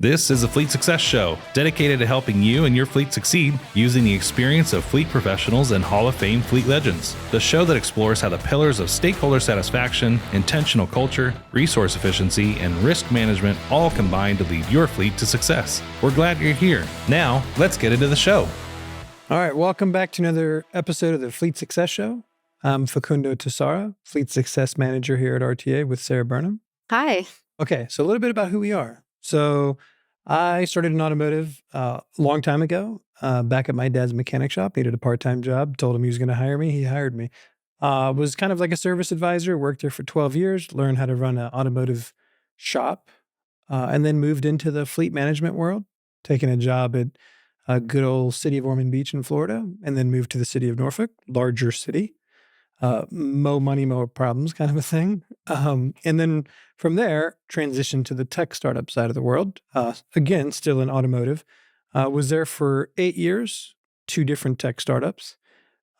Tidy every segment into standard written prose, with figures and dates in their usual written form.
This is a Fleet Success Show, dedicated to helping you and your fleet succeed using the experience of fleet professionals and Hall of Fame fleet legends. The show that explores how the pillars of stakeholder satisfaction, intentional culture, resource efficiency, and risk management all combine to lead your fleet to success. We're glad you're here. Now, let's get into the show. All right, welcome back to another episode of the Fleet Success Show. I'm Facundo Tassara, Fleet Success Manager here at RTA with Sara Burnam. Hi. Okay, so a little bit about who we are. So I started in automotive a long time ago, back at my dad's mechanic shop, needed a part-time job, told him he was going to hire me. He hired me. Was kind of like a service advisor, worked there for 12 years, learned how to run an automotive shop, and then moved into the fleet management world, taking a job at a good old city of Ormond Beach in Florida, and then moved to the city of Norfolk, larger city. Mo money, mo problems kind of a thing. And then from there, transitioned to the tech startup side of the world. Again, still in automotive. Was there for 8 years, 2 different tech startups.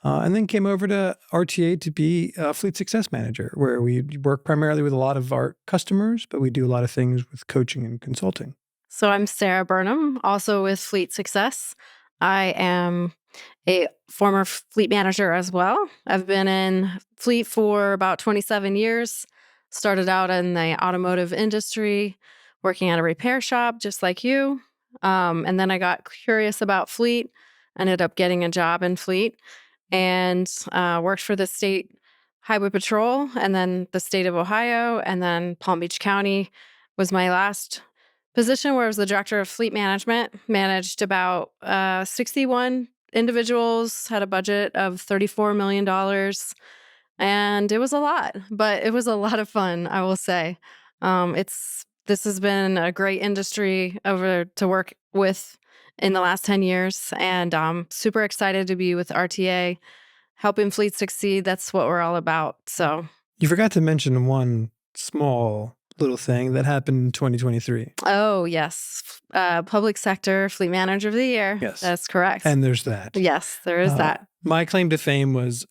And then came over to RTA to be a fleet success manager, where we work primarily with a lot of our customers, but we do a lot of things with coaching and consulting. So I'm Sara Burnam, also with Fleet Success. I am a former fleet manager as well. I've been in fleet for about 27 years. Started out in the automotive industry, working at a repair shop, just like you. And then I got curious about fleet, ended up getting a job in fleet, and worked for the state highway patrol, and then the state of Ohio, and then Palm Beach County was my last position, where I was the director of fleet management. Managed about 61 individuals, had a budget of $34 million. And it was a lot, but it was a lot of fun, I will say. This has been a great industry to work with in the last 10 years. And I'm super excited to be with RTA, helping fleet succeed. That's what we're all about. So You forgot to mention one small little thing that happened in 2023. Oh, yes. Public sector fleet manager of the year. Yes. That's correct. And there's that. Yes, there is that. My claim to fame was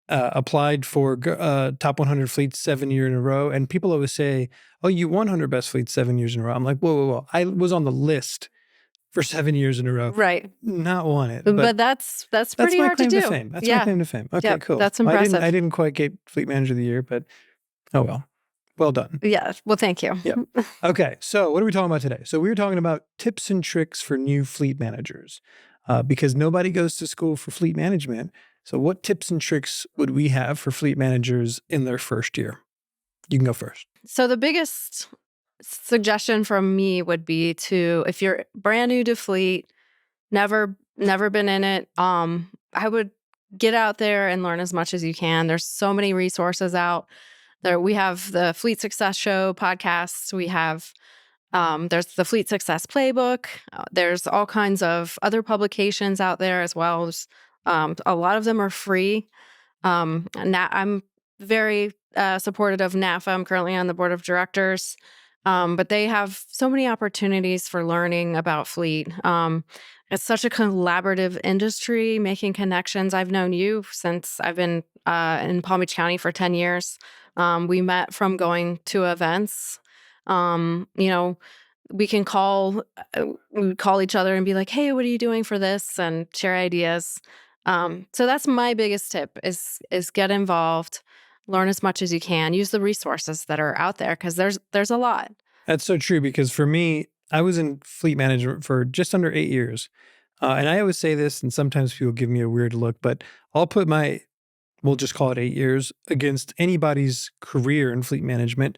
applied for top 100 fleets 7 years in a row. And people always say, oh, you won 100 best fleets 7 years in a row. I'm like, whoa. I was on the list for 7 years in a row. Right. Not won it. But that's pretty hard to do. That's my claim to fame. Okay, Yep, cool. that's impressive. I didn't quite get fleet manager of the year, but oh well. Well done. Yeah. Well, thank you. Yep. Okay. So what are we talking about today? So we were talking about tips and tricks for new fleet managers, because nobody goes to school for fleet management. So what tips and tricks would we have for fleet managers in their first year? You can go first. So the biggest suggestion from me would be to, if you're brand new to fleet, never been in it, I would get out there and learn as much as you can. There's so many resources out there. We have the Fleet Success Show podcast. We have there's the Fleet Success Playbook. There's all kinds of other publications out there as well. A lot of them are free. I'm very supportive of NAFA. I'm currently on the board of directors. But they have so many opportunities for learning about fleet. It's such a collaborative industry, making connections. I've known you since I've been in Palm Beach County for 10 years. We met from going to events. We can call each other and be like, hey, what are you doing for this? And share ideas. So that's my biggest tip is get involved, learn as much as you can, use the resources that are out there, because there's a lot. That's so true, because for me, I was in fleet management for just under 8 years. And I always say this, and sometimes people give me a weird look, but I'll put we'll just call it 8 years, against anybody's career in fleet management,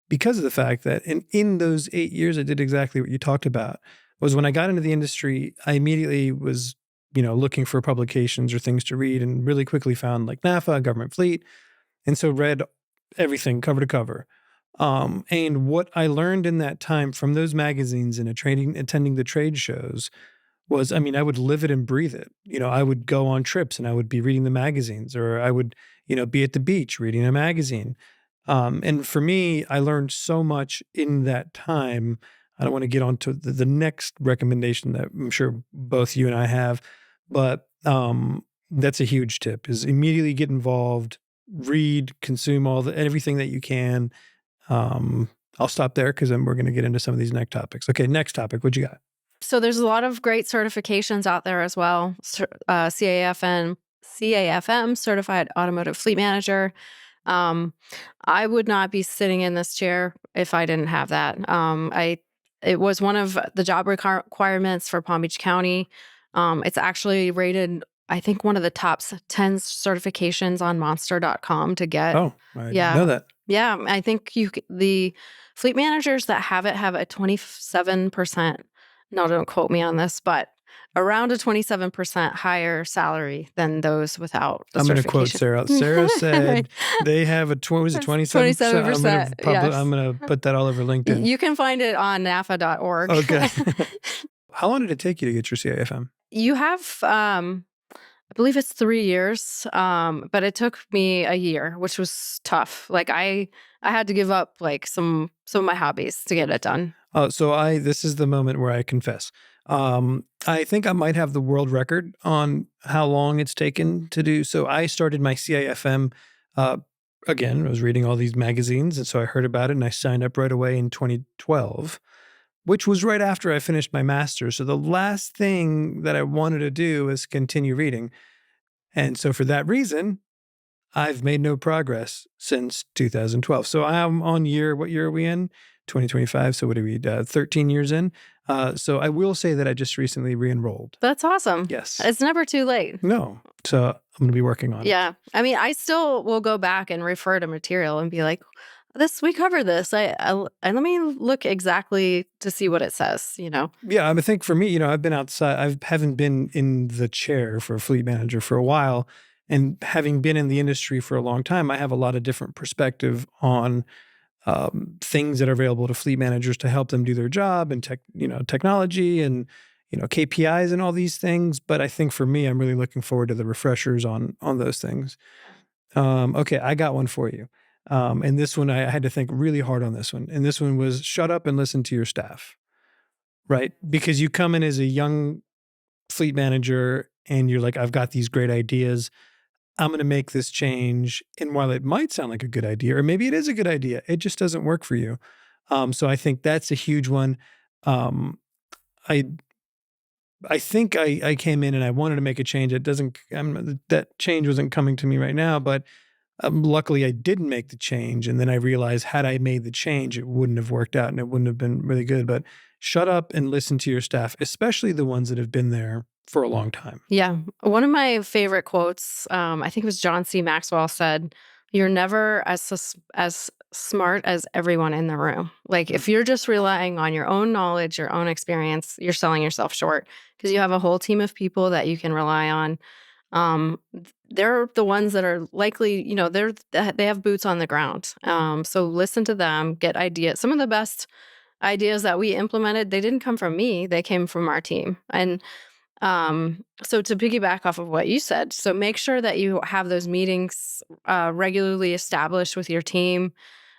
because of the fact that in those 8 years, I did exactly what you talked about. Was when I got into the industry, I immediately was, looking for publications or things to read, and really quickly found like NAFA, Government Fleet. And so read everything cover to cover. And what I learned in that time from those magazines and attending the trade shows was, I would live it and breathe it. I would go on trips and I would be reading the magazines, or I would, be at the beach reading a magazine. And for me, I learned so much in that time. I don't want to get on to the next recommendation that I'm sure both you and I have, but that's a huge tip, is immediately get involved, read, consume everything that you can. I'll stop there because then we're going to get into some of these next topics. Okay, next topic. What you got? So there's a lot of great certifications out there as well. CAFM, Certified Automotive Fleet Manager. I would not be sitting in this chair if I didn't have that. It was one of the job requirements for Palm Beach County. It's actually rated, I think, one of the top 10 certifications on monster.com to get. Oh, I know that. Yeah, I think the fleet managers that have it have a 27%. No, don't quote me on this, but around a 27% higher salary than those without the I'm going to quote certification. Sarah. Sarah said they have a 27%. 27%. I'm going to put that all over LinkedIn. You can find it on NAFA.org. Okay. How long did it take you to get your CAFM? You have, I believe it's 3 years, but it took me a year, which was tough. Like I had to give up like some of my hobbies to get it done. So this is the moment where I confess. I think I might have the world record on how long it's taken to do. So I started my CAFM, again, I was reading all these magazines. And so I heard about it and I signed up right away in 2012, which was right after I finished my master's. So the last thing that I wanted to do was continue reading. And so for that reason, I've made no progress since 2012. So I'm on what year are we in? 2025. So what are we, 13 years in? So I will say that I just recently re-enrolled. That's awesome. Yes. It's never too late. No. So I'm going to be working on it. Yeah. I mean, I still will go back and refer to material and be like, we covered this. And let me look exactly to see what it says, Yeah. I think for me, I've been outside. I haven't been in the chair for a fleet manager for a while. And having been in the industry for a long time, I have a lot of different perspective on things that are available to fleet managers to help them do their job and technology and KPIs and all these things. But I think for me, I'm really looking forward to the refreshers on those things. Okay, I got one for you. And this one, I had to think really hard on this one. And this one was shut up and listen to your staff, right? Because you come in as a young fleet manager and you're like, I've got these great ideas. I'm going to make this change. And while it might sound like a good idea, or maybe it is a good idea, it just doesn't work for you. So I think that's a huge one. I think I came in and I wanted to make a change. That change wasn't coming to me right now, but luckily I didn't make the change. And then I realized had I made the change, it wouldn't have worked out and it wouldn't have been really good. But shut up and listen to your staff, especially the ones that have been there for a long time. Yeah. One of my favorite quotes, I think it was John C. Maxwell said, "You're never as smart as everyone in the room." Like if you're just relying on your own knowledge, your own experience, you're selling yourself short because you have a whole team of people that you can rely on. They're the ones that are likely, they have boots on the ground. So listen to them, get ideas. Some of the best ideas that we implemented, they didn't come from me. They came from our team. And so to piggyback off of what you said, so make sure that you have those meetings regularly established with your team.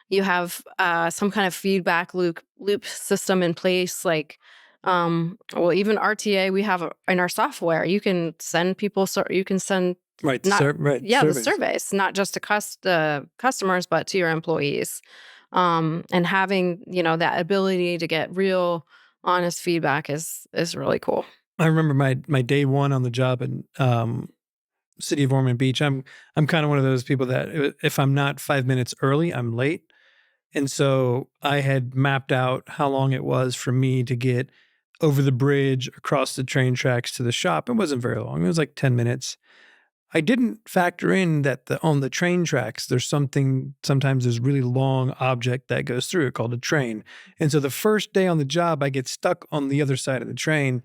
You have some kind of feedback loop system in place, like even RTA we have in our software. You can send people, you can send the surveys, not just to customers, but to your employees. And having that ability to get real, honest feedback is really cool. I remember my day one on the job in city of Ormond Beach. I'm kind of one of those people that if I'm not 5 minutes early, I'm late. And so I had mapped out how long it was for me to get over the bridge, across the train tracks to the shop. It wasn't very long. It was like 10 minutes. I didn't factor in that on the train tracks, sometimes there's really long object that goes through it called a train. And so the first day on the job, I get stuck on the other side of the train.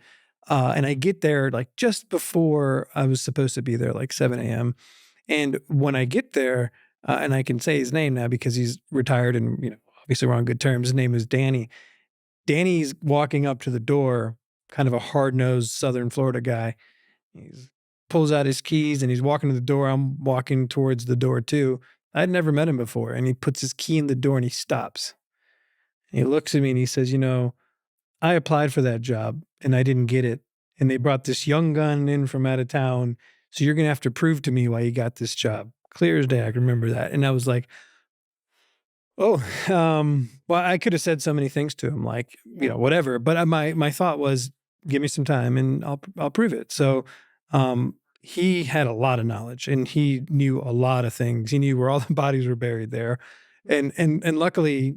And I get there like just before I was supposed to be there, like 7 a.m. And when I get there, and I can say his name now because he's retired and, obviously we're on good terms. His name is Danny. Danny's walking up to the door, kind of a hard-nosed Southern Florida guy. He pulls out his keys and he's walking to the door. I'm walking towards the door too. I'd never met him before. And he puts his key in the door and he stops. And he looks at me and he says, I applied for that job and I didn't get it. And they brought this young gun in from out of town. So you're going to have to prove to me why you got this job. Clear as day. I can remember that. And I was like, Oh, well, I could have said so many things to him, like, whatever. But my thought was, give me some time and I'll prove it. So, he had a lot of knowledge and he knew a lot of things. He knew where all the bodies were buried there, and luckily,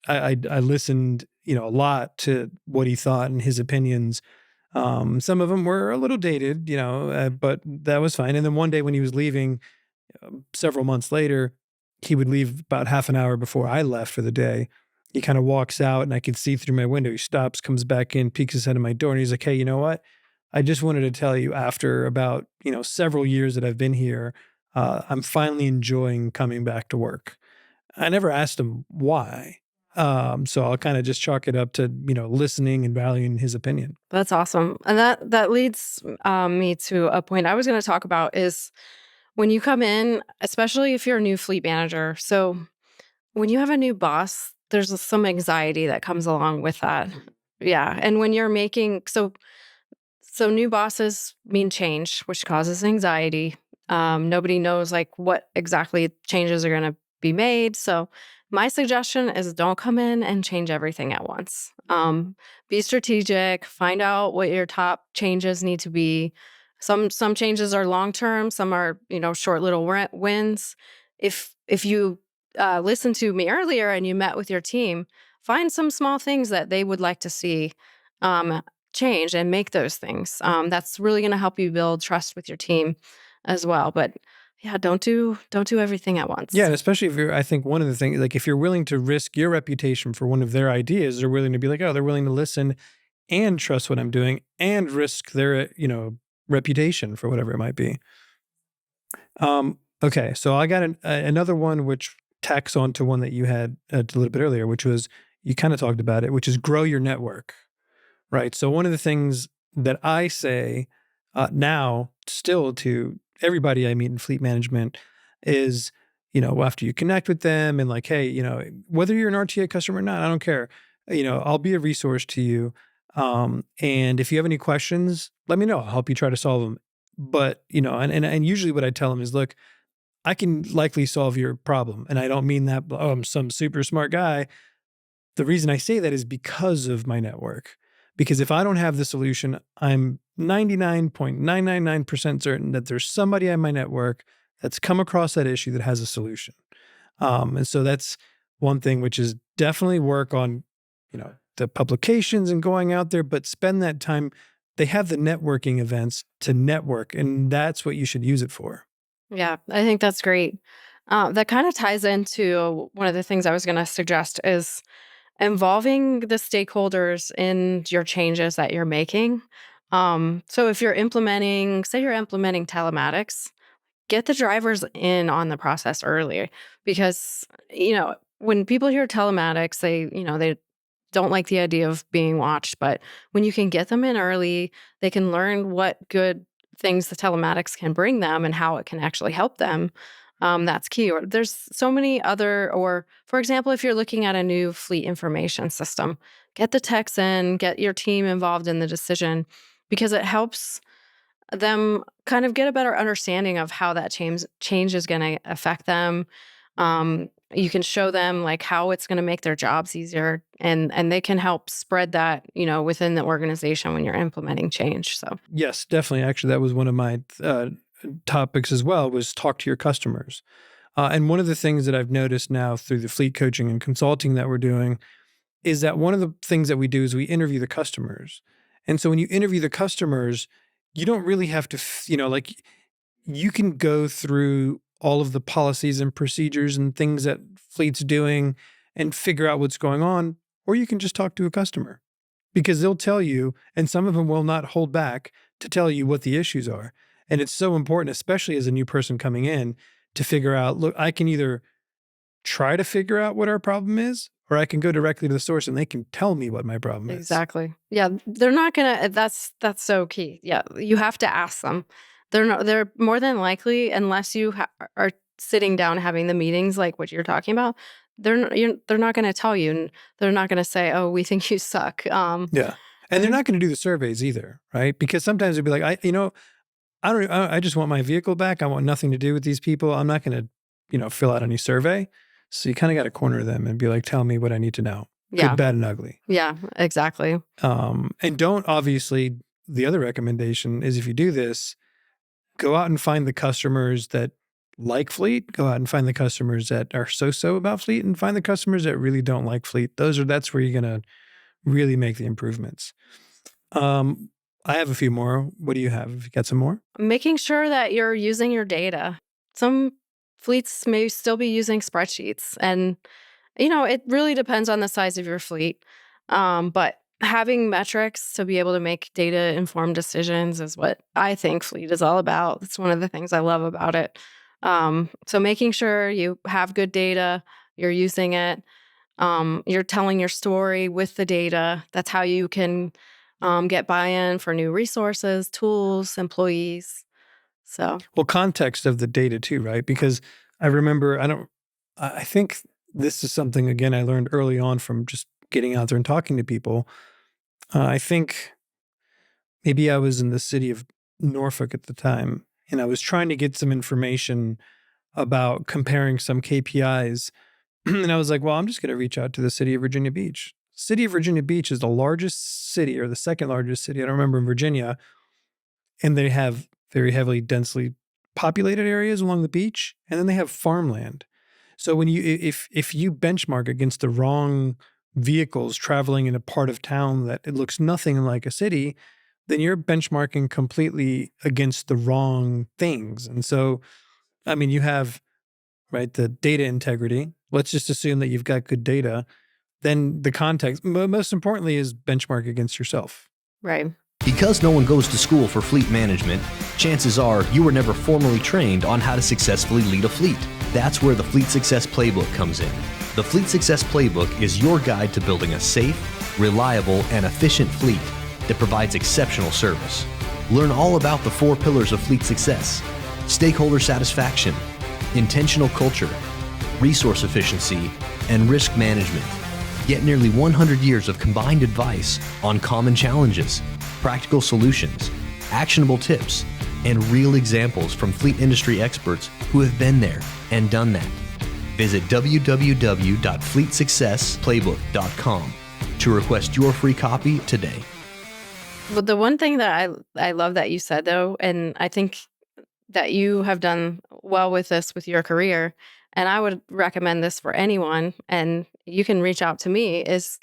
I listened, a lot to what he thought and his opinions. Some of them were a little dated, but that was fine. And then one day when he was leaving, several months later, he would leave about half an hour before I left for the day. He kind of walks out and I could see through my window. He stops, comes back in, peeks his head in my door, and he's like, "Hey, you know what? I just wanted to tell you after about, several years that I've been here, I'm finally enjoying coming back to work." I never asked him why. So I'll kind of just chalk it up to, listening and valuing his opinion. That's awesome. And that leads me to a point I was going to talk about is when you come in, especially if you're a new fleet manager. So when you have a new boss, there's some anxiety that comes along with that. Yeah. And when you're making so new bosses mean change, which causes anxiety. Nobody knows like what exactly changes are going to be made. So my suggestion is don't come in and change everything at once. Be strategic. Find out what your top changes need to be. Some changes are long term. Some are short little wins. If you listened to me earlier and you met with your team, find some small things that they would like to see. Change and make those things. That's really going to help you build trust with your team as well. But yeah, don't do everything at Yeah, once. and especially if I think one of the things, like if you're willing to risk your reputation for one of their ideas, they're willing to be like, oh, they're willing to listen and trust what I'm doing and risk their, reputation for whatever it might be. Okay, so I got another one which tacks on to one that you had a little bit earlier, which was you kind of talked about it, which is grow your network. Right. So one of the things that I say now still to everybody I meet in fleet management is, after you connect with them and like, hey, whether you're an RTA customer or not, I don't care. I'll be a resource to you. And if you have any questions, let me know. I'll help you try to solve them. But, and usually what I tell them is, look, I can likely solve your problem. And I don't mean that, oh, I'm some super smart guy. The reason I say that is because of my network. Because if I don't have the solution, I'm 99.999% certain that there's somebody on my network that's come across that issue that has a solution. And so that's one thing, which is definitely work on, the publications and going out there, but spend that time. They have the networking events to network, and that's what you should use it for. Yeah, I think that's great. That kind of ties into one of the things I was going to suggest is involving the stakeholders in your changes that you're making. So if say you're implementing telematics, get the drivers in on the process early because, when people hear telematics, they don't like the idea of being watched. But when you can get them in early, they can learn what good things the telematics can bring them and how it can actually help them. That's key. Or there's so many other, or for example, if you're looking at a new fleet information system, get the techs in, get your team involved in the decision because it helps them kind of get a better understanding of how that change is going to affect them. You can show them like how it's going to make their jobs easier, and they can help spread that within the organization when you're implementing change. So Yes, definitely. Actually, that was one of my topics as well, was talk to your customers. And one of the things that I've noticed now through the fleet coaching and consulting that we're doing is that one of the things that we do is we interview the customers. And so when you interview the customers, you don't really have to, like you can go through all of the policies and procedures and things that fleet's doing and figure out what's going on, or you can just talk to a customer because they'll tell you, and some of them will not hold back to tell you what the issues are. And it's so important, especially as a new person coming in, to figure out, look, I can either try to figure out what our problem is, or I can go directly to the source and they can tell me what my problem is. exactly, yeah, they're not gonna. That's so key. Yeah, you have to ask them. They're more than likely, unless you are sitting down having the meetings like what you're talking about. They're not going to tell you, and they're not going to say, "Oh, we think you suck." Yeah. And they're not going to do the surveys either, right? Because sometimes they'll be like, I just want my vehicle back. I want nothing to do with these people. I'm not going to, fill out any survey. So you kind of got to corner them and be like, tell me what I need to know. Yeah. Good, bad, and ugly. Yeah, exactly. And don't, obviously, the other recommendation is if you do this, go out and find the customers that like fleet, go out and find the customers that are so-so about fleet, and find the customers that really don't like fleet. That's where you're going to really make the improvements. I have a few more. What do you have? Have you got some more? Making sure that you're using your data. Some fleets may still be using spreadsheets, and it really depends on the size of your fleet. But having metrics to be able to make data informed decisions is what I think fleet is all about. It's one of the things I love about it. So making sure you have good data, you're using it, you're telling your story with the data. That's how you can get buy-in for new resources, tools, employees. So, well, context of the data too, right? Because I remember, I think this is something, again, I learned early on from just getting out there and talking to people. I think maybe I was in the city of Norfolk at the time, and I was trying to get some information about comparing some KPIs. And I was like, well, I'm just going to reach out to the city of Virginia Beach. City of Virginia Beach is the largest city, or the second largest city, I don't remember, in Virginia. And they have very heavily, densely populated areas along the beach. And then they have farmland. So when if you benchmark against the wrong vehicles traveling in a part of town that it looks nothing like a city, then you're benchmarking completely against the wrong things. And so, I mean, you have, right, the data integrity. Let's just assume that you've got good data. Then the context, most importantly, is benchmark against yourself. right. Because no one goes to school for fleet management, chances are you were never formally trained on how to successfully lead a fleet. That's where the Fleet Success Playbook comes in. The Fleet Success Playbook is your guide to building a safe, reliable, and efficient fleet that provides exceptional service. Learn all about the 4 pillars of fleet success: stakeholder satisfaction, intentional culture, resource efficiency, and risk management. Get nearly 100 years of combined advice on common challenges, practical solutions, actionable tips, and real examples from fleet industry experts who have been there and done that. Visit www.fleetsuccessplaybook.com to request your free copy today. But the one thing that I love that you said, though, and I think that you have done well with this with your career, and I would recommend this for anyone, and you can reach out to me, is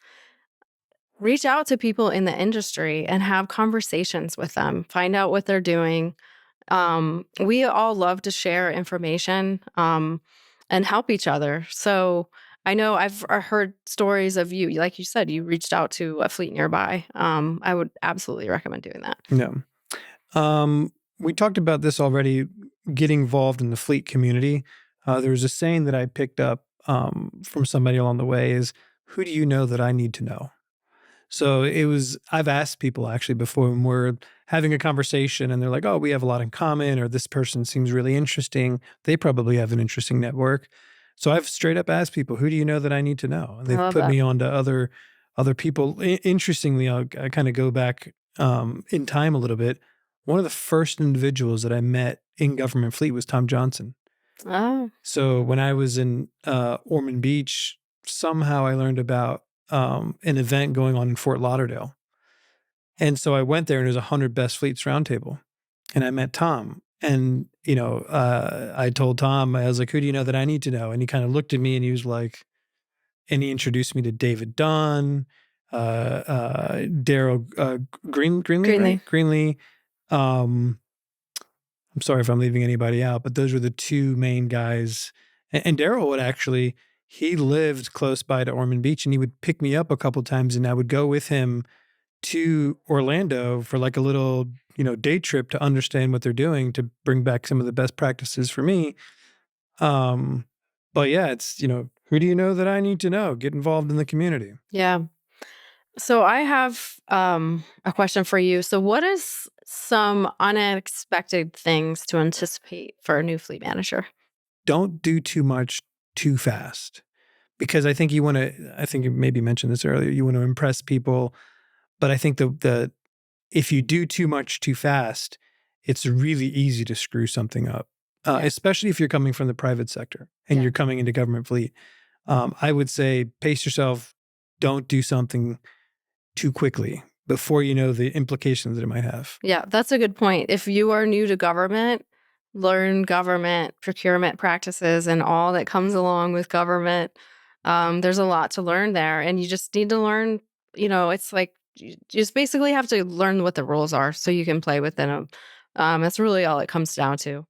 reach out to people in the industry and have conversations with them. Find out what they're doing. We all love to share information and help each other. So I know I've heard stories of you, like you said, you reached out to a fleet nearby. I would absolutely recommend doing that. Yeah. We talked about this already, getting involved in the fleet community. There was a saying that I picked up from somebody along the way is, who do you know that I need to know? So I've asked people actually before when we're having a conversation and they're like, oh, we have a lot in common, or this person seems really interesting. They probably have an interesting network. So I've straight up asked people, who do you know that I need to know? And they've put me on to other people. Interestingly, I kind of go back in time a little bit. One of the first individuals that I met in government fleet was Tom Johnson. Oh, So when I was in Ormond Beach, somehow I learned about an event going on in Fort Lauderdale. And so I went there, and it was 100 Best Fleets Roundtable. And I met Tom. And, I told Tom, I was like, who do you know that I need to know? And he kind of looked at me and he was like, and he introduced me to David Dunn, Daryl Greenlee. Right? Greenlee. I'm sorry if I'm leaving anybody out, but those were the 2 main guys. And Daryl would actually, he lived close by to Ormond Beach, and he would pick me up a couple times, and I would go with him to Orlando for like a little, day trip to understand what they're doing, to bring back some of the best practices for me. But yeah, it's, who do you know that I need to know? Get involved in the community. yeah. So I have a question for you. So what is some unexpected things to anticipate for a new fleet manager? Don't do too much too fast, because I think you maybe mentioned this earlier, you want to impress people. But I think if you do too much too fast, it's really easy to screw something up, especially if you're coming from the private sector and you're coming into government fleet. I would say pace yourself. Don't do something too quickly before you know the implications that it might have. Yeah, that's a good point. If you are new to government, learn government procurement practices and all that comes along with government. There's a lot to learn there, and you just need to learn. It's like you just basically have to learn what the rules are so you can play within them. That's really all it comes down to.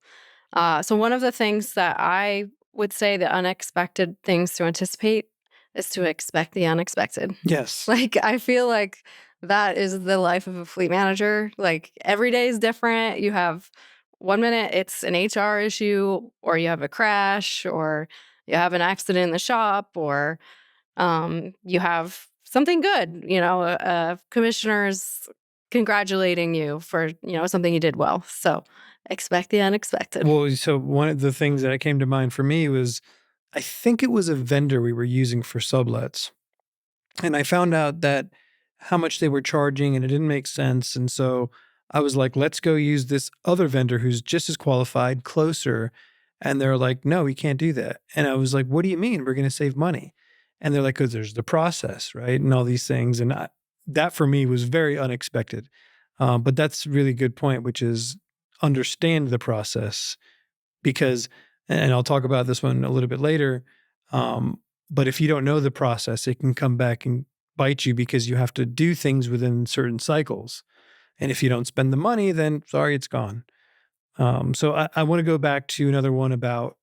So one of the things that I would say, the unexpected things to anticipate, is to expect the unexpected. Yes. Like, I feel like that is the life of a fleet manager. Like, every day is different. You have 1 minute it's an HR issue, or you have a crash, or you have an accident in the shop, or you have something good. Commissioner's congratulating you for something you did well. So expect the unexpected. Well, so one of the things that came to mind for me was, I think it was a vendor we were using for sublets. And I found out that how much they were charging and it didn't make sense. And so I was like, let's go use this other vendor who's just as qualified, closer. And they're like, no, we can't do that. And I was like, what do you mean? We're going to save money. And they're like, because there's the process, right? And all these things. And that for me was very unexpected. But that's a really good point, which is understand the process, because, and I'll talk about this one a little bit later. But if you don't know the process, it can come back and bite you, because you have to do things within certain cycles. And if you don't spend the money, then sorry, it's gone. So I want to go back to another one about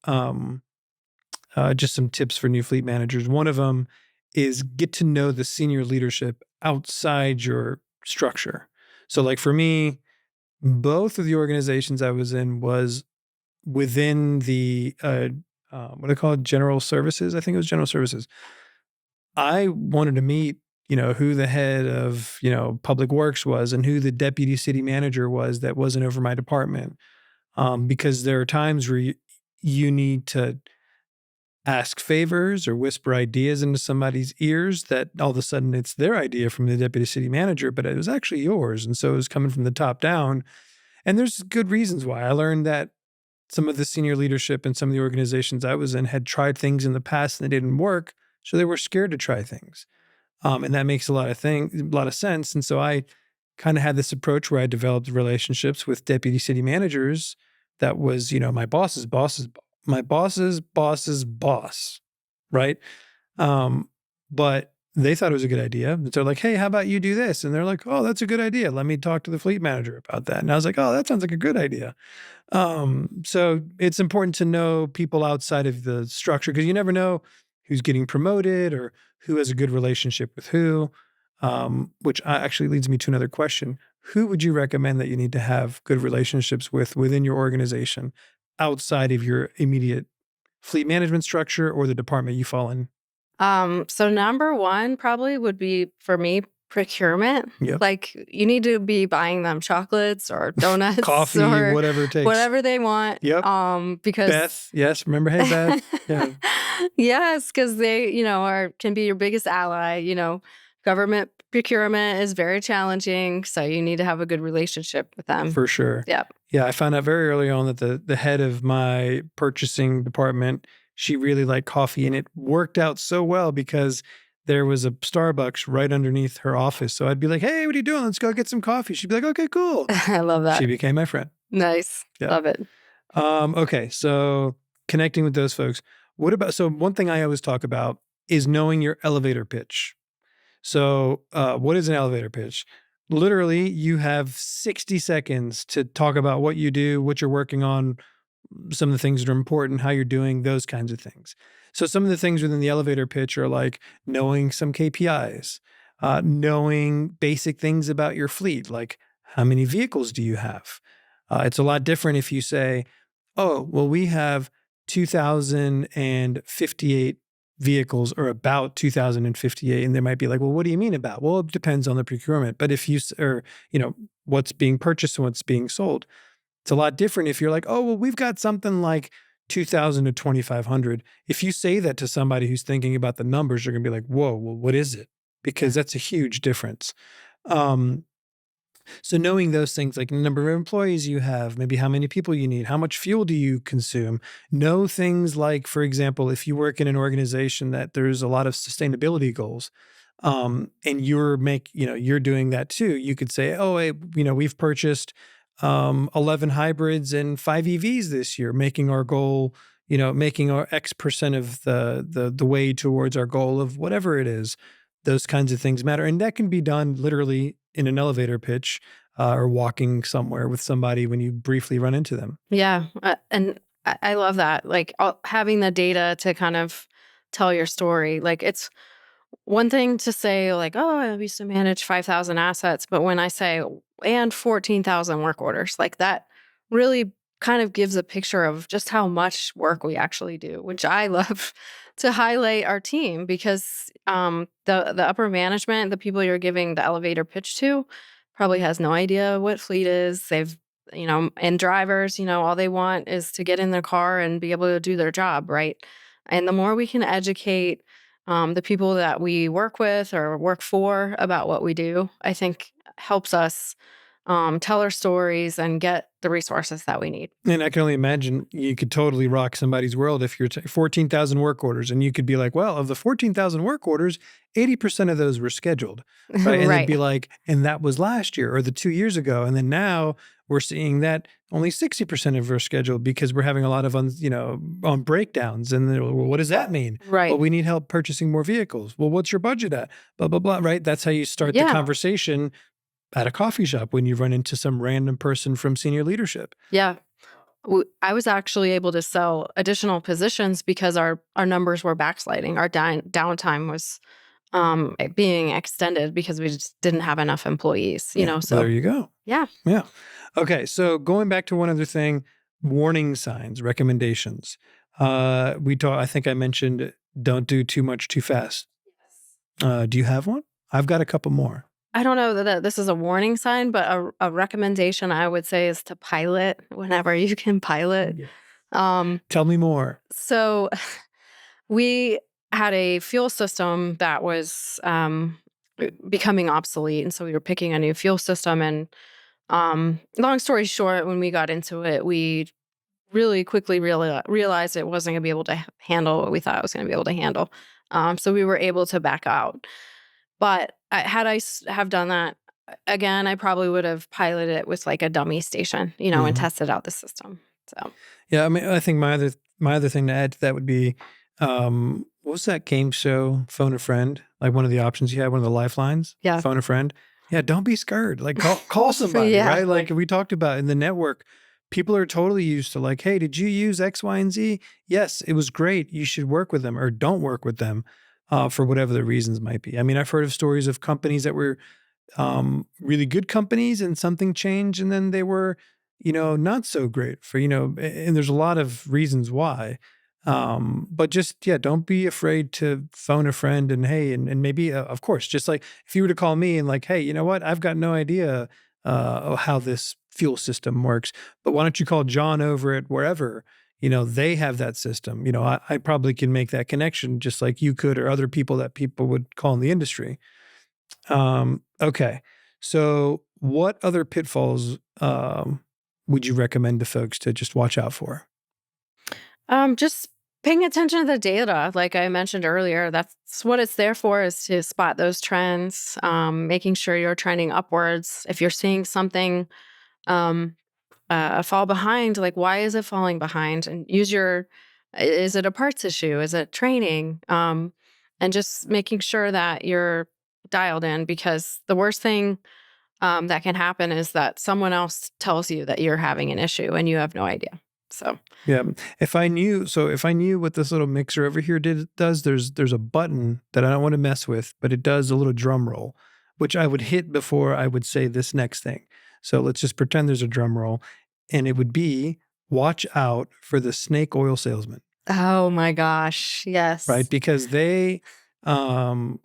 just some tips for new fleet managers. One of them is get to know the senior leadership outside your structure. So like for me, both of the organizations I was in was within the, what I call it, general services. I think it was general services. I wanted to meet, who the head of, public works was and who the deputy city manager was that wasn't over my department. Because there are times where you need to ask favors or whisper ideas into somebody's ears that all of a sudden it's their idea from the deputy city manager, but it was actually yours. And so it was coming from the top down. And there's good reasons why. I learned that some of the senior leadership in some of the organizations I was in had tried things in the past and they didn't work. So they were scared to try things. And that makes a lot of sense. And so I kind of had this approach where I developed relationships with deputy city managers that was, my boss's boss, right? But they thought it was a good idea. And they're like, hey, how about you do this? And they're like, oh, that's a good idea. Let me talk to the fleet manager about that. And I was like, oh, that sounds like a good idea. So it's important to know people outside of the structure, because you never know who's getting promoted or who has a good relationship with who, which actually leads me to another question. Who would you recommend that you need to have good relationships with within your organization outside of your immediate fleet management structure or the department you fall in? So number one probably would be, for me, procurement. Yep. Like, you need to be buying them chocolates or donuts, Coffee, or whatever it takes. whatever they want. Yep. Because Beth, yes, remember, hey Beth, yeah, yes, because they, can be your biggest ally. Government procurement is very challenging, so you need to have a good relationship with them. for sure. Yep. Yeah, I found out very early on that the head of my purchasing department, she really liked coffee, and it worked out so well because there was a Starbucks right underneath her office. So I'd be like, hey, what are you doing? Let's go get some coffee. She'd be like, okay, cool. I love that. She became my friend. Nice. Yeah. Love it. Okay, so connecting with those folks. So one thing I always talk about is knowing your elevator pitch. So what is an elevator pitch? Literally, you have 60 seconds to talk about what you do, what you're working on, some of the things that are important, how you're doing, those kinds of things. So some of the things within the elevator pitch are like knowing some KPIs, knowing basic things about your fleet, like how many vehicles do you have? It's a lot different if you say, oh, well, we have 2,058 vehicles, or about 2,058. And they might be like, well, what do you mean about? Well, it depends on the procurement. But if what's being purchased and what's being sold. It's a lot different if you're like, oh, well, we've got something like 2,000 to 2,500. If you say that to somebody who's thinking about the numbers, they're going to be like, whoa, well, what is it? Because that's a huge difference. So knowing those things, like the number of employees you have, maybe how many people you need, how much fuel do you consume, know things like, for example, if you work in an organization that there's a lot of sustainability goals, and you're doing that too. You could say, oh, hey, we've purchased 11 hybrids and 5 EVs this year, making our goal, making our X% of the way towards our goal of whatever it is. Those kinds of things matter. And that can be done literally in an elevator pitch or walking somewhere with somebody when you briefly run into them. Yeah. And I love that. Like having the data to kind of tell your story. Like it's one thing to say like, oh, I used to manage 5,000 assets. But when I say, and 14,000 work orders, like that really kind of gives a picture of just how much work we actually do, which I love to highlight our team because the upper management, the people you're giving the elevator pitch to, probably has no idea what fleet is. They've, and drivers, all they want is to get in their car and be able to do their job, right? And the more we can educate the people that we work with or work for about what we do, I think helps us tell our stories and get the resources that we need. And I can only imagine you could totally rock somebody's world if you're 14,000 work orders and you could be like, well, of the 14,000 work orders, 80% of those were scheduled, right? And Right. they'd be like, and that was last year or the 2 years ago. And then now we're seeing that only 60% of them are scheduled because we're having a lot of, on breakdowns. And well, what does that mean? Right. Well, we need help purchasing more vehicles. Well, what's your budget at? Blah, blah, blah, right? That's how you start the conversation at a coffee shop when you run into some random person from senior leadership. Yeah. I was actually able to sell additional positions because our numbers were backsliding. Our downtime was being extended because we just didn't have enough employees, so Well, there you go. Yeah. Yeah. Okay. So going back to one other thing, warning signs, recommendations. I think I mentioned don't do too much too fast. Do you have one? I've got a couple more. I don't know that this is a warning sign, but a recommendation I would say is to pilot whenever you can pilot. Tell me more. So we had a fuel system that was becoming obsolete. And so we were picking a new fuel system. And long story short, when we got into it, we really quickly realized it wasn't going to be able to handle what we thought it was going to be able to handle. So we were able to back out. But had I have done that again, I probably would have piloted it with like a dummy station, and tested out the system. So yeah, I mean, I think my other thing to add to that would be, what was that game show, Phone a Friend? Like one of the options you had, one of the lifelines. Yeah, phone a friend. Yeah, don't be scared. Like call somebody, right? Like we talked about in the network. People are totally used to like, hey, did you use X, Y, and Z? Yes, it was great. You should work with them or don't work with them. For whatever the reasons might be. I mean, I've heard of stories of companies that were really good companies and something changed and then they were, not so great for, and there's a lot of reasons why. But just, don't be afraid to phone a friend and hey, and maybe, of course, just like if you were to call me and like, hey, you know what? I've got no idea how this fuel system works, but why don't you call John over at wherever, they have that system. I probably can make that connection just like you could or other people that people would call in the industry. Okay. So what other pitfalls would you recommend to folks to just watch out for? Just paying attention to the data. Like I mentioned earlier, that's what it's there for, is to spot those trends, making sure you're trending upwards. If you're seeing something fall behind, like why is it falling behind? And is it a parts issue? Is it training? And just making sure that you're dialed in, because the worst thing that can happen is that someone else tells you that you're having an issue and you have no idea. So yeah, if I knew what this little mixer over here does, there's a button that I don't want to mess with, but it does a little drum roll, which I would hit before I would say this next thing. So let's just pretend there's a drum roll, and it would be watch out for the snake oil salesman. Oh my gosh, yes. Right, because they, God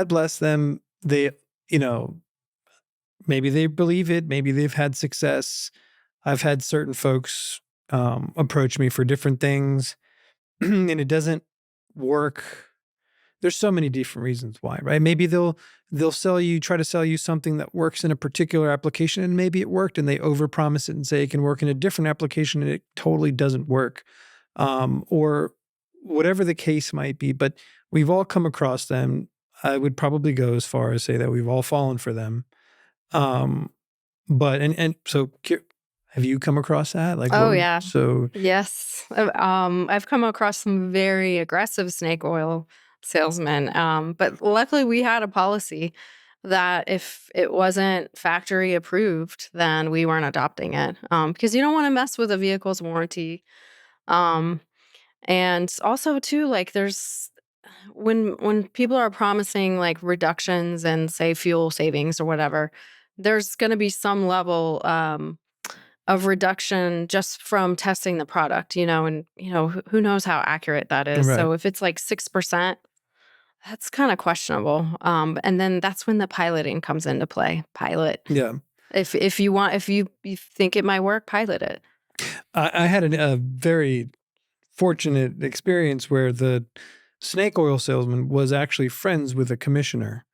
bless them, they, maybe they believe it, maybe they've had success. I've had certain folks approach me for different things and it doesn't work there's so many different reasons why, right? Maybe they'll try to sell you something that works in a particular application, and maybe it worked, and they overpromise it and say it can work in a different application, and it totally doesn't work, or whatever the case might be. But we've all come across them. I would probably go as far as say that we've all fallen for them. But so have you come across that? Like, Oh, yeah. So Yes. I've come across some very aggressive snake oil salesmen. But luckily we had a policy that if it wasn't factory approved, then we weren't adopting it. Because you don't want to mess with a vehicle's warranty. Um, and also too, like there's when people are promising like reductions and say fuel savings or whatever, there's going to be some level of reduction just from testing the product, and who knows how accurate that is. Right. So if it's like 6%, that's kind of questionable. And then that's when the piloting comes into play. Pilot. yeah, If you think it might work, pilot it. I had a very fortunate experience where the snake oil salesman was actually friends with a commissioner.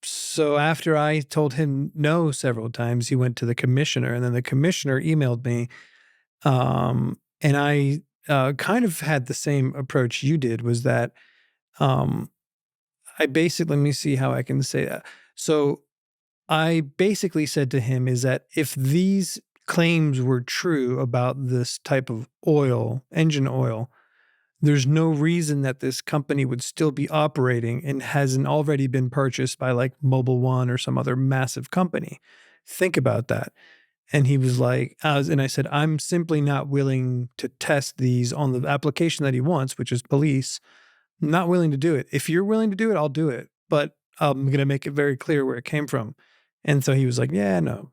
So after I told him no several times, he went to the commissioner, and then the commissioner emailed me. And I kind of had the same approach you did, was that I basically, let me see how I can say that. So I basically said to him is that if these claims were true about this type of oil, engine oil, there's no reason that this company would still be operating and hasn't already been purchased by like Mobile One or some other massive company. Think about that. And he was like, and I said, I'm simply not willing to test these on the application that he wants, which is police. I'm not willing to do it. If you're willing to do it, I'll do it. But I'm going to make it very clear where it came from. And so he was like, yeah, no.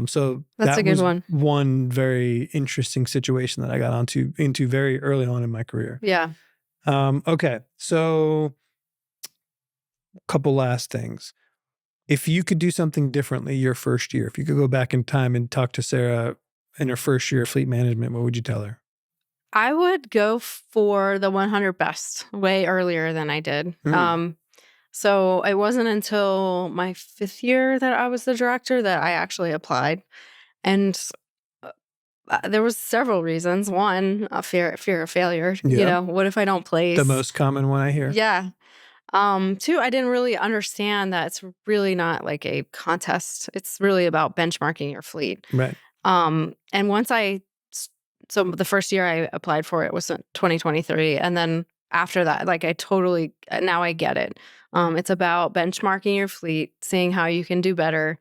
So That's a good was one. One very interesting situation that I got into very early on in my career. Yeah. Okay. So a couple last things. If you could do something differently your first year, if you could go back in time and talk to Sara in her first year of fleet management, what would you tell her? I would go for the 100 best way earlier than I did. So it wasn't until my 5th year that I was the director that I actually applied. And there was several reasons. One, fear of failure. Yeah. What if I don't place? The most common one I hear. Yeah. Two, I didn't really understand that it's really not like a contest. It's really about benchmarking your fleet. Right. And so the first year I applied for it was in 2023. And then after that, like now I get it. It's about benchmarking your fleet, seeing how you can do better.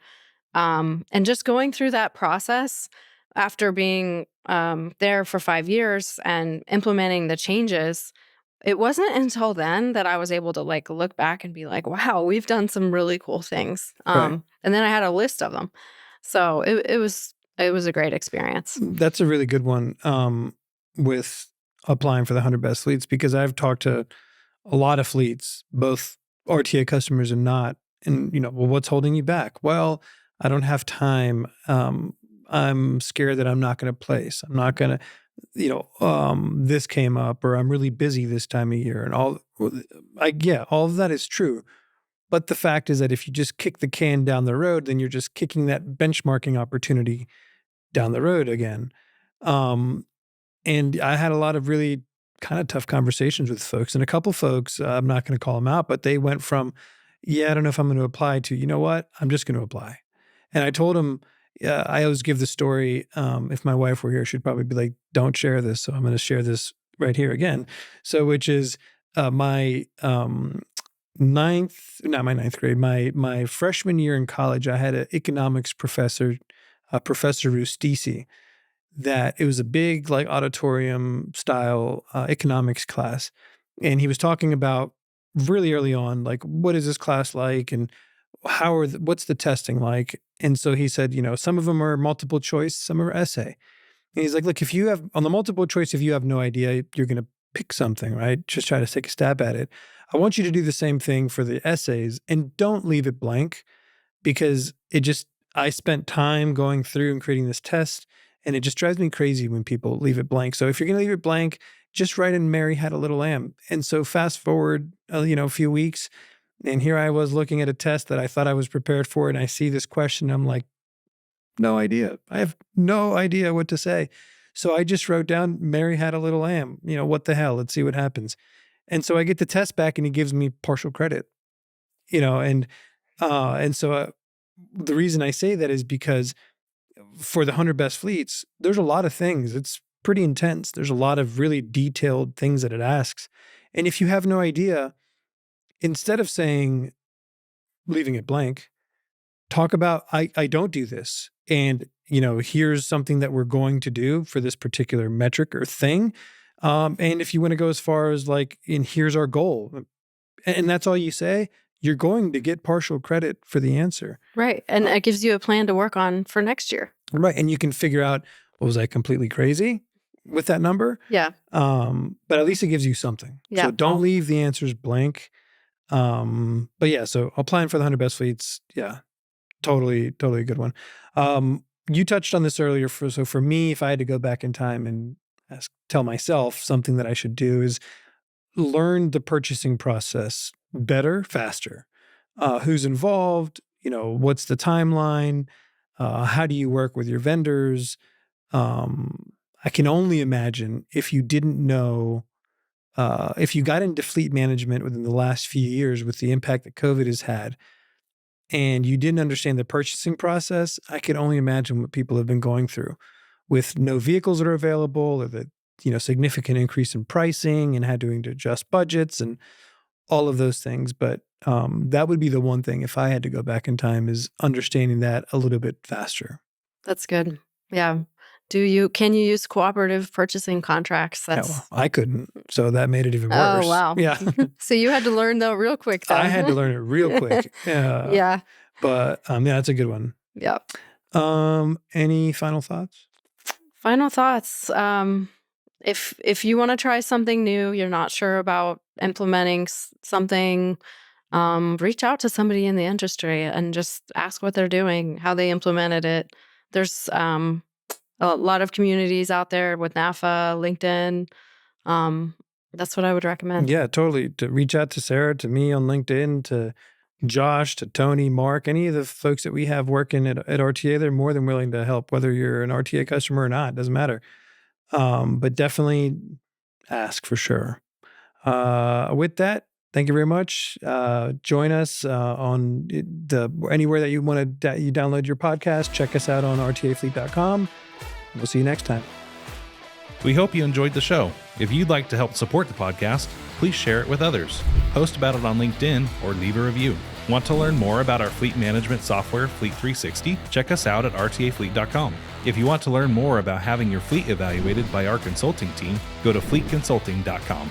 And just going through that process after being there for 5 years and implementing the changes, it wasn't until then that I was able to like look back and be like, wow, we've done some really cool things. Right. And then I had a list of them. So it was a great experience. That's a really good one with applying for the 100 best fleets, because I've talked to a lot of fleets, both RTA customers and not. And, well, what's holding you back? Well, I don't have time. I'm scared that I'm not going to place. I'm not going to, this came up, or I'm really busy this time of year. And all of that is true. But the fact is that if you just kick the can down the road, then you're just kicking that benchmarking opportunity down the road again. And I had a lot of really kind of tough conversations with folks, and a couple folks, I'm not going to call them out, but they went from, I don't know if I'm going to apply, to, you know what, I'm just going to apply. And I told them, I always give the story, if my wife were here, she'd probably be like, don't share this. So I'm going to share this right here again. So, which is my ninth grade, my freshman year in college, I had an economics professor, Professor Rustisi, that it was a big like auditorium style economics class. And he was talking about really early on, like, what is this class like? And what's the testing like? And so he said, some of them are multiple choice, some are essay. And he's like, look, if you have on the multiple choice, if you have no idea, you're going to pick something, right? Just try to take a stab at it. I want you to do the same thing for the essays, and don't leave it blank, because I spent time going through and creating this test, and it just drives me crazy when people leave it blank. So if you're going to leave it blank, just write in Mary Had a Little Lamb. And so fast forward, a few weeks, and here I was looking at a test that I thought I was prepared for, and I see this question. I'm like, no idea. I have no idea what to say. So I just wrote down Mary Had a Little Lamb. What the hell? Let's see what happens. And so I get the test back and he gives me partial credit, and so the reason I say that is because for the 100 best fleets, there's a lot of things. It's pretty intense. There's a lot of really detailed things that it asks. And if you have no idea, instead of leaving it blank, talk about, I don't do this. And, here's something that we're going to do for this particular metric or thing. And if you want to go as far as and here's our goal, and that's all you say, you're going to get partial credit for the answer. Right. And it gives you a plan to work on for next year. Right. And you can figure out, was I completely crazy with that number? Yeah. But at least it gives you something. Yeah. So don't leave the answers blank. But yeah, so applying for the 100 best fleets. Yeah. Totally a good one. You touched on this earlier. So for me, if I had to go back in time and tell myself something that I should do is learn the purchasing process better, faster. Who's involved? What's the timeline? How do you work with your vendors? I can only imagine if you didn't know, if you got into fleet management within the last few years with the impact that COVID has had, and you didn't understand the purchasing process, I could only imagine what people have been going through with no vehicles that are available, or the significant increase in pricing and having to adjust budgets and all of those things. But that would be the one thing, if I had to go back in time, is understanding that a little bit faster. That's good. Yeah. Can you use cooperative purchasing contracts? I couldn't. So that made it even worse. Oh, wow. Yeah. So you had to learn though real quick though. I had to learn it real quick. Yeah. But yeah, that's a good one. Yeah. Any final thoughts? Final thoughts. If you want to try something new, you're not sure about implementing something, reach out to somebody in the industry and just ask what they're doing, how they implemented it. There's a lot of communities out there with NAFA, LinkedIn. That's what I would recommend. Yeah, totally. To reach out to Sara, to me on LinkedIn, to Josh, to Tony, Mark, any of the folks that we have working at RTA, they're more than willing to help, whether you're an RTA customer or not, doesn't matter. But definitely ask for sure. With that, thank you very much. Join us on anywhere that you want to you download your podcast. Check us out on rtafleet.com. We'll see you next time. We hope you enjoyed the show. If you'd like to help support the podcast, please share it with others. Post about it on LinkedIn or leave a review. Want to learn more about our fleet management software, Fleet 360? Check us out at rtafleet.com. If you want to learn more about having your fleet evaluated by our consulting team, go to fleetconsulting.com.